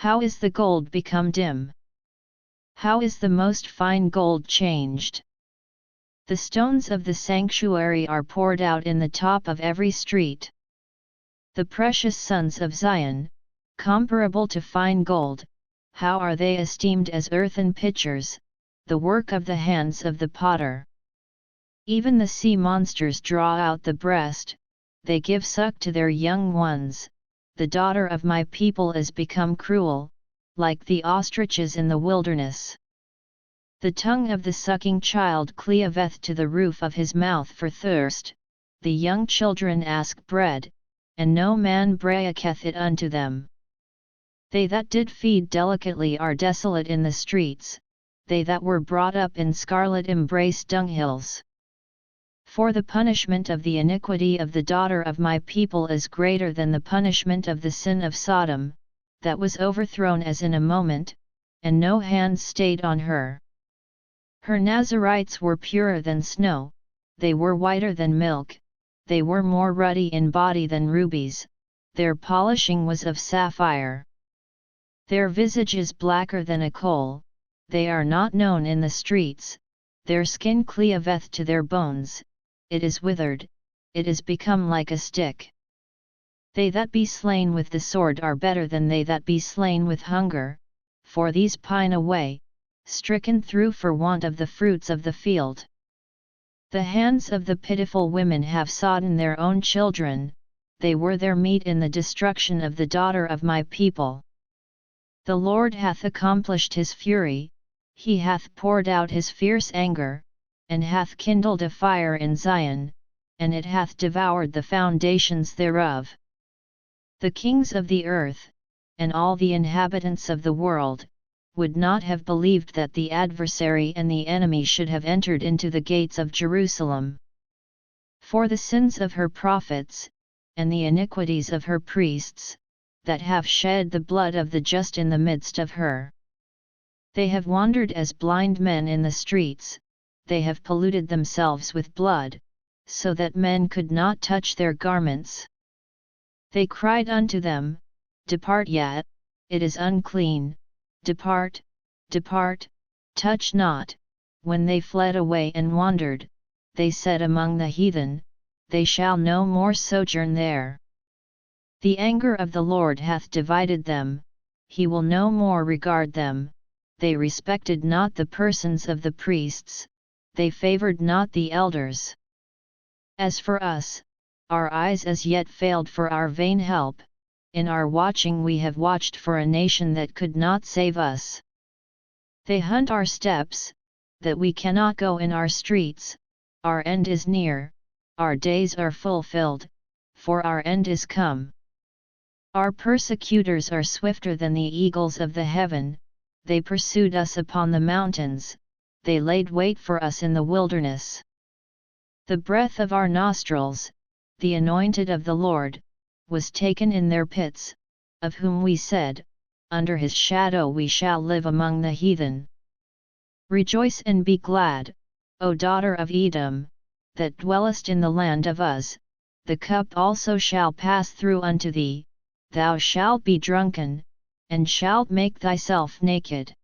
How is the gold become dim? How is the most fine gold changed? The stones of the sanctuary are poured out in the top of every street. The precious sons of Zion, comparable to fine gold, how are they esteemed as earthen pitchers, the work of the hands of the potter. Even the sea monsters draw out the breast, they give suck to their young ones. The daughter of my people is become cruel, like the ostriches in the wilderness. The tongue of the sucking child cleaveth to the roof of his mouth for thirst, the young children ask bread, and no man breaketh it unto them. They that did feed delicately are desolate in the streets, they that were brought up in scarlet embrace dunghills. For the punishment of the iniquity of the daughter of my people is greater than the punishment of the sin of Sodom, that was overthrown as in a moment, and no hand stayed on her. Her Nazarites were purer than snow, they were whiter than milk, they were more ruddy in body than rubies, their polishing was of sapphire. Their visage is blacker than a coal, they are not known in the streets, their skin cleaveth to their bones, it is withered, it is become like a stick. They that be slain with the sword are better than they that be slain with hunger, for these pine away, stricken through for want of the fruits of the field. The hands of the pitiful women have sodden their own children, they were their meat in the destruction of the daughter of my people. The Lord hath accomplished his fury, he hath poured out his fierce anger, and hath kindled a fire in Zion, and it hath devoured the foundations thereof. The kings of the earth, and all the inhabitants of the world, would not have believed that the adversary and the enemy should have entered into the gates of Jerusalem. For the sins of her prophets, and the iniquities of her priests, that have shed the blood of the just in the midst of her. They have wandered as blind men in the streets, they have polluted themselves with blood, so that men could not touch their garments. They cried unto them, Depart yet, it is unclean, depart, depart, touch not. When they fled away and wandered, they said among the heathen, they shall no more sojourn there. The anger of the Lord hath divided them, he will no more regard them, they respected not the persons of the priests, they favored not the elders. As for us, our eyes as yet failed for our vain help, in our watching we have watched for a nation that could not save us. They hunt our steps, that we cannot go in our streets, our end is near, our days are fulfilled, for our end is come. Our persecutors are swifter than the eagles of the heaven, they pursued us upon the mountains, they laid wait for us in the wilderness. The breath of our nostrils, the anointed of the Lord, was taken in their pits, of whom we said, Under his shadow we shall live among the heathen. Rejoice and be glad, O daughter of Edom, that dwellest in the land of Uz, the cup also shall pass through unto thee, thou shalt be drunken, and shalt make thyself naked.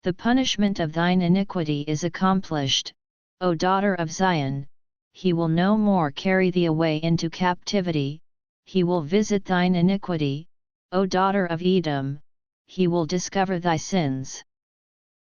The punishment of thine iniquity is accomplished, O daughter of Zion, he will no more carry thee away into captivity, he will visit thine iniquity, O daughter of Edom, he will discover thy sins.